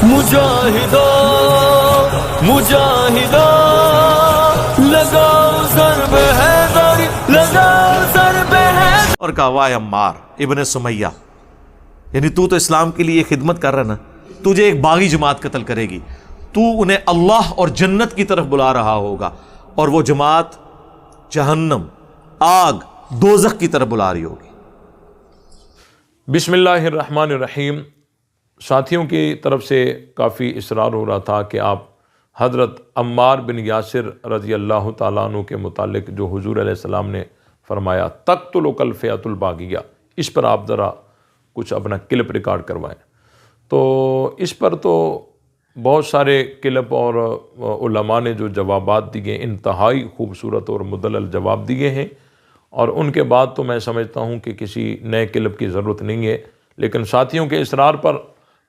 مجاہدو مجاہدو لگاؤ ضرب حیدری، لگاؤ ضرب حیدری. اور کہا واہ عمار ابن سمیہ، یعنی تو اسلام کے لیے خدمت کر رہا نا، تجھے ایک باغی جماعت قتل کرے گی، تو انہیں اللہ اور جنت کی طرف بلا رہا ہوگا، اور وہ جماعت جہنم، آگ، دوزخ کی طرف بلا رہی ہوگی. بسم اللہ الرحمن الرحیم. ساتھیوں کی طرف سے کافی اصرار ہو رہا تھا کہ آپ حضرت عمار بن یاسر رضی اللہ تعالیٰ عنہ کے متعلق جو حضور علیہ السلام نے فرمایا تقتلک الفئۃ الباغیہ، اس پر آپ ذرا کچھ اپنا کلپ ریکارڈ کروائیں. تو اس پر تو بہت سارے کلپ اور علماء نے جو جوابات دیے، انتہائی خوبصورت اور مدلل جواب دیے ہیں، اور ان کے بعد تو میں سمجھتا ہوں کہ کسی نئے کلپ کی ضرورت نہیں ہے. لیکن ساتھیوں کے اصرار پر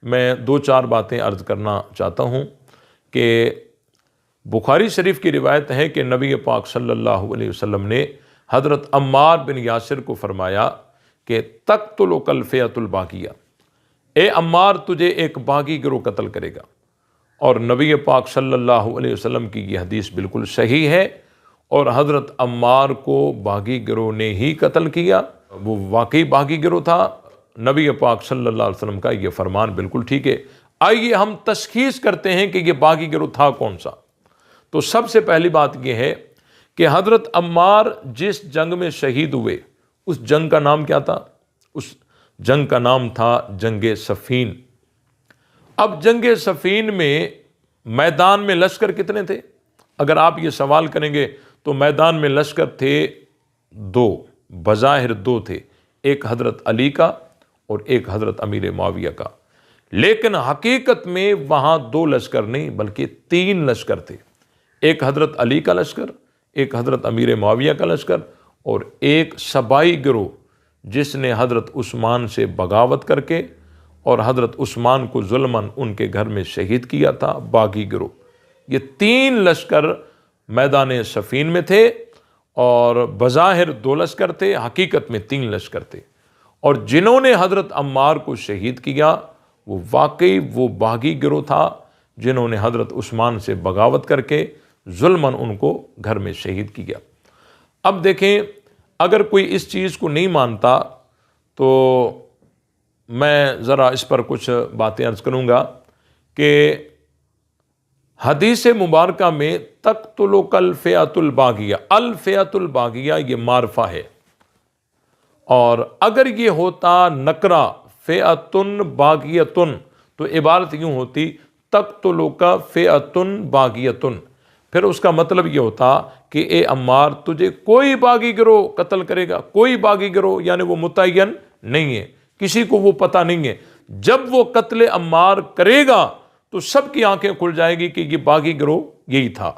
میں دو چار باتیں عرض کرنا چاہتا ہوں کہ بخاری شریف کی روایت ہے کہ نبی پاک صلی اللہ علیہ وسلم نے حضرت عمار بن یاسر کو فرمایا کہ تقتلک الفئۃ الباغیہ، اے عمار تجھے ایک باغی گروہ قتل کرے گا. اور نبی پاک صلی اللہ علیہ وسلم کی یہ حدیث بالکل صحیح ہے، اور حضرت عمار کو باغی گروہ نے ہی قتل کیا، وہ واقعی باغی گروہ تھا. نبی پاک صلی اللہ علیہ وسلم کا یہ فرمان بالکل ٹھیک ہے. آئیے ہم تشخیص کرتے ہیں کہ یہ باغی گروہ تھا کون سا. تو سب سے پہلی بات یہ ہے کہ حضرت عمار جس جنگ میں شہید ہوئے، اس جنگ کا نام کیا تھا؟ اس جنگ کا نام تھا جنگ صفین. اب جنگ صفین میں میدان میں لشکر کتنے تھے؟ اگر آپ یہ سوال کریں گے تو میدان میں لشکر تھے دو، بظاہر دو تھے، ایک حضرت علی کا اور ایک حضرت امیر معاویہ کا. لیکن حقیقت میں وہاں دو لشکر نہیں بلکہ تین لشکر تھے. ایک حضرت علی کا لشکر، ایک حضرت امیر معاویہ کا لشکر، اور ایک سبائی گروہ جس نے حضرت عثمان سے بغاوت کر کے اور حضرت عثمان کو ظلماً ان کے گھر میں شہید کیا تھا، باغی گروہ. یہ تین لشکر میدان صفین میں تھے، اور بظاہر دو لشکر تھے، حقیقت میں تین لشکر تھے. اور جنہوں نے حضرت عمار کو شہید کیا وہ واقعی وہ باغی گروہ تھا جنہوں نے حضرت عثمان سے بغاوت کر کے ظلماً ان کو گھر میں شہید کیا. اب دیکھیں، اگر کوئی اس چیز کو نہیں مانتا تو میں ذرا اس پر کچھ باتیں عرض کروں گا کہ حدیث مبارکہ میں تقتلک الفئۃ الباغیہ، الفئۃ الباغیہ یہ معرفہ ہے، اور اگر یہ ہوتا نکرہ فئۃ باغیۃ تو عبارت یوں ہوتی تقتلک فئۃ باغیۃ. پھر اس کا مطلب یہ ہوتا کہ اے عمار تجھے کوئی باغی گروہ قتل کرے گا. کوئی باغی گروہ یعنی وہ متعین نہیں ہے، کسی کو وہ پتہ نہیں ہے. جب وہ قتل عمار کرے گا تو سب کی آنکھیں کھل جائے گی کہ یہ باغی گروہ یہی تھا.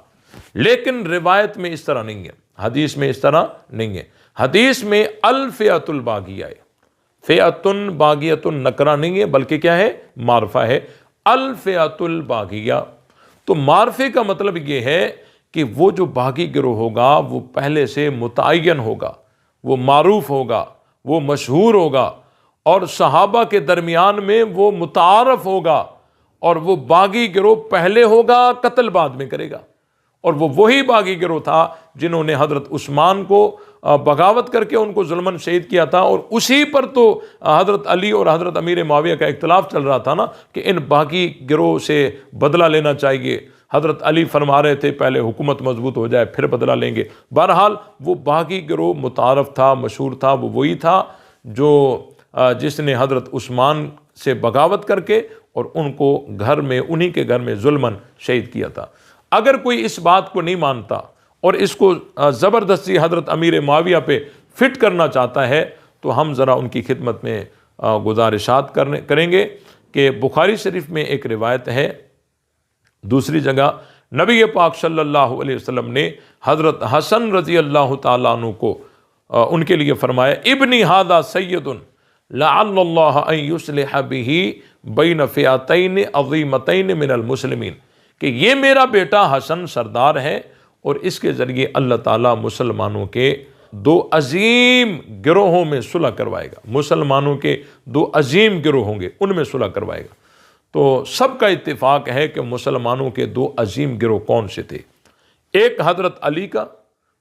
لیکن روایت میں اس طرح نہیں ہے، حدیث میں اس طرح نہیں ہے. حدیث میں الفئۃ الباغیہ ہے، فئۃ باغیۃ نکرہ نہیں ہے بلکہ کیا ہے؟ معرفہ ہے، الفئۃ الباغیہ. تو معرفے کا مطلب یہ ہے کہ وہ جو باغی گروہ ہوگا وہ پہلے سے متعین ہوگا، وہ معروف ہوگا، وہ مشہور ہوگا، اور صحابہ کے درمیان میں وہ متعارف ہوگا، اور وہ باغی گروہ پہلے ہوگا، قتل بعد میں کرے گا. اور وہ وہی باغی گروہ تھا جنہوں نے حضرت عثمان کو بغاوت کر کے ان کو ظلماً شہید کیا تھا. اور اسی پر تو حضرت علی اور حضرت امیر معاویہ کا اختلاف چل رہا تھا نا کہ ان باغی گروہ سے بدلہ لینا چاہیے. حضرت علی فرما رہے تھے پہلے حکومت مضبوط ہو جائے پھر بدلہ لیں گے. بہرحال وہ باغی گروہ متعارف تھا، مشہور تھا، وہ وہی تھا جو جس نے حضرت عثمان سے بغاوت کر کے اور ان کو گھر میں، انہی کے گھر میں ظلماً شہید کیا تھا. اگر کوئی اس بات کو نہیں مانتا اور اس کو زبردستی حضرت امیر معاویہ پہ فٹ کرنا چاہتا ہے تو ہم ذرا ان کی خدمت میں گزارشات کریں گے کہ بخاری شریف میں ایک روایت ہے، دوسری جگہ نبی پاک صلی اللہ علیہ وسلم نے حضرت حسن رضی اللہ تعالیٰ عنہ کو ان کے لیے فرمایا ابنی ھذا سید لعل اللہ ان یصلح بہ بین فئتین عظیمتین من المسلمین، کہ یہ میرا بیٹا حسن سردار ہے اور اس کے ذریعے اللہ تعالیٰ مسلمانوں کے دو عظیم گروہوں میں صلح کروائے گا، مسلمانوں کے دو عظیم گروہ ہوں گے، ان میں صلح کروائے گا۔ تو سب کا اتفاق ہے کہ مسلمانوں کے دو عظیم گروہ کون سے تھے؟ ایک حضرت علی کا،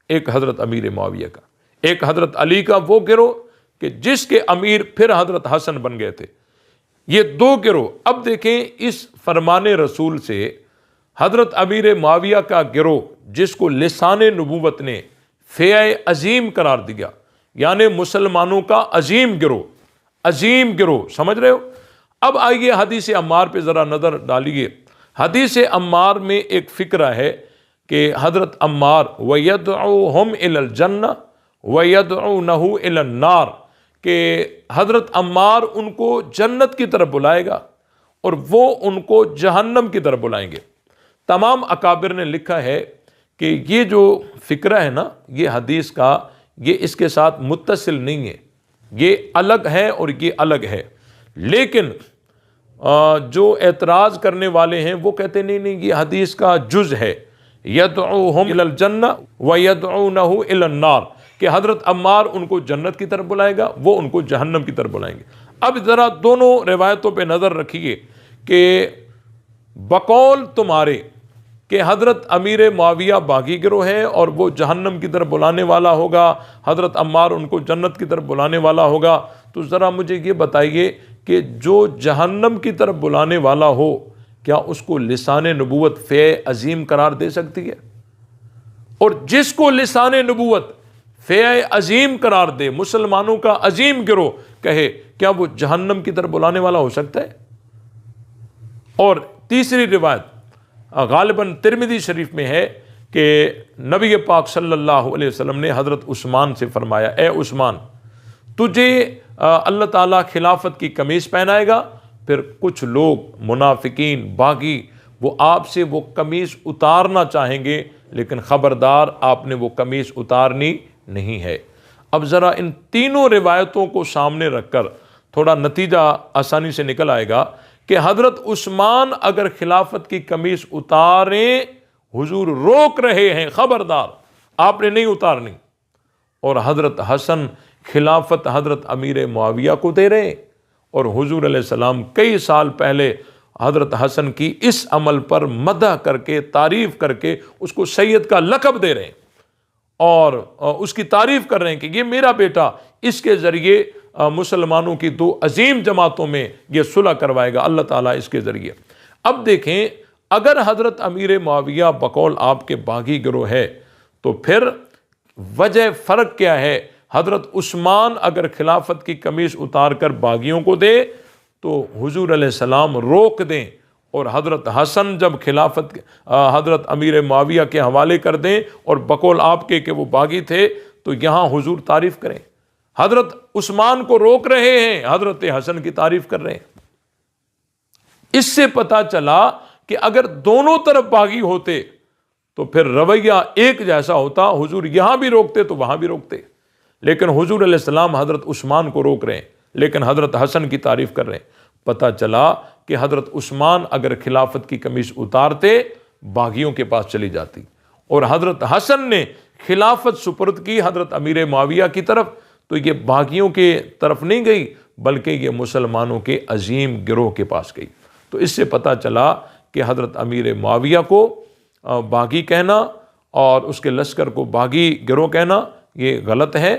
ایک حضرت امیر معاویہ کا۔ ایک حضرت علی کا وہ گروہ کہ جس کے امیر پھر حضرت حسن بن گئے تھے۔ یہ دو گروہ۔ اب دیکھیں اس فرمان رسول سے حضرت امیر معاویہ کا گروہ، جس کو لسان نبوت نے فیع عظیم قرار دیا، یعنی مسلمانوں کا عظیم گروہ، عظیم گروہ، سمجھ رہے ہو؟ اب آئیے حدیث عمار پہ ذرا نظر ڈالیے۔ حدیث عمار میں ایک فکرہ ہے کہ حضرت عمار وَيَدْعُوهُمْ إِلَى الْجَنَّةِ وَيَدْعُونَهُ إِلَى النَّارِ، کہ حضرت عمار ان کو جنت کی طرف بلائے گا اور وہ ان کو جہنم کی طرف بلائیں گے۔ تمام اکابر نے لکھا ہے کہ یہ جو فکرہ ہے نا، یہ حدیث کا، یہ اس کے ساتھ متصل نہیں ہے، یہ الگ ہے اور یہ الگ ہے۔ لیکن جو اعتراض کرنے والے ہیں وہ کہتے نہیں نہیں، یہ حدیث کا جز ہے، یدعوہم الی الجنہ ویدعونہ الی النار، کہ حضرت عمار ان کو جنت کی طرف بلائے گا، وہ ان کو جہنم کی طرف بلائیں گے۔ اب ذرا دونوں روایتوں پہ نظر رکھیے کہ بقول تمہارے کہ حضرت امیر معاویہ باغی گروہ ہے اور وہ جہنم کی طرف بلانے والا ہوگا، حضرت عمار ان کو جنت کی طرف بلانے والا ہوگا، تو ذرا مجھے یہ بتائیے کہ جو جہنم کی طرف بلانے والا ہو، کیا اس کو لسان نبوت فیع عظیم قرار دے سکتی ہے؟ اور جس کو لسان نبوت فیع عظیم قرار دے، مسلمانوں کا عظیم گروہ کہے، کیا وہ جہنم کی طرف بلانے والا ہو سکتا ہے؟ اور تیسری روایت غالباً ترمذی شریف میں ہے کہ نبی پاک صلی اللہ علیہ وسلم نے حضرت عثمان سے فرمایا، اے عثمان، تجھے اللہ تعالیٰ خلافت کی قمیص پہنائے گا، پھر کچھ لوگ منافقین باغی وہ آپ سے وہ قمیص اتارنا چاہیں گے، لیکن خبردار آپ نے وہ قمیص اتارنی نہیں ہے۔ اب ذرا ان تینوں روایتوں کو سامنے رکھ کر تھوڑا نتیجہ آسانی سے نکل آئے گا کہ حضرت عثمان اگر خلافت کی قمیص اتاریں، حضور روک رہے ہیں، خبردار آپ نے نہیں اتارنی، اور حضرت حسن خلافت حضرت امیر معاویہ کو دے رہے ہیں، اور حضور علیہ السلام کئی سال پہلے حضرت حسن کی اس عمل پر مدح کر کے، تعریف کر کے اس کو سید کا لقب دے رہے ہیں اور اس کی تعریف کر رہے ہیں کہ یہ میرا بیٹا، اس کے ذریعے مسلمانوں کی دو عظیم جماعتوں میں یہ صلح کروائے گا اللہ تعالیٰ اس کے ذریعے۔ اب دیکھیں، اگر حضرت امیر معاویہ بقول آپ کے باغی گروہ ہے، تو پھر وجہ فرق کیا ہے؟ حضرت عثمان اگر خلافت کی قمیص اتار کر باغیوں کو دے تو حضور علیہ السلام روک دیں، اور حضرت حسن جب خلافت حضرت امیر معاویہ کے حوالے کر دیں اور بقول آپ کے کہ وہ باغی تھے، تو یہاں حضور تعریف کریں۔ حضرت عثمان کو روک رہے ہیں، حضرت حسن کی تعریف کر رہے ہیں۔ اس سے پتہ چلا کہ اگر دونوں طرف باغی ہوتے تو پھر رویہ ایک جیسا ہوتا، حضور یہاں بھی روکتے تو وہاں بھی روکتے، لیکن حضور علیہ السلام حضرت عثمان کو روک رہے ہیں لیکن حضرت حسن کی تعریف کر رہے ہیں۔ پتہ چلا کہ حضرت عثمان اگر خلافت کی قمیص اتارتے، باغیوں کے پاس چلی جاتی، اور حضرت حسن نے خلافت سپرد کی حضرت امیر معاویہ کی طرف، تو یہ باغیوں کے طرف نہیں گئی بلکہ یہ مسلمانوں کے عظیم گروہ کے پاس گئی۔ تو اس سے پتہ چلا کہ حضرت امیر معاویہ کو باغی کہنا اور اس کے لشکر کو باغی گروہ کہنا یہ غلط ہے۔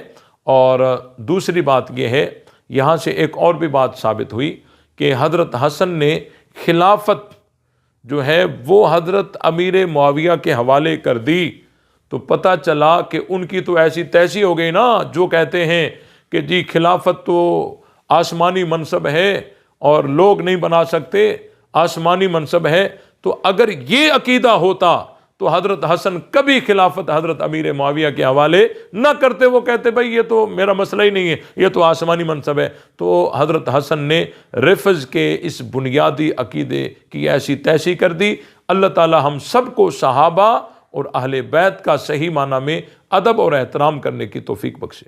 اور دوسری بات یہ ہے، یہاں سے ایک اور بھی بات ثابت ہوئی کہ حضرت حسن نے خلافت جو ہے وہ حضرت امیر معاویہ کے حوالے کر دی، تو پتہ چلا کہ ان کی تو ایسی تیسی ہو گئی نا، جو کہتے ہیں کہ جی خلافت تو آسمانی منصب ہے اور لوگ نہیں بنا سکتے، آسمانی منصب ہے۔ تو اگر یہ عقیدہ ہوتا تو حضرت حسن کبھی خلافت حضرت امیر معاویہ کے حوالے نہ کرتے، وہ کہتے بھائی یہ تو میرا مسئلہ ہی نہیں ہے، یہ تو آسمانی منصب ہے۔ تو حضرت حسن نے رفض کے اس بنیادی عقیدے کی ایسی تیسی کر دی۔ اللہ تعالی ہم سب کو صحابہ اور اہل بیت کا صحیح معنی میں ادب اور احترام کرنے کی توفیق بخشے۔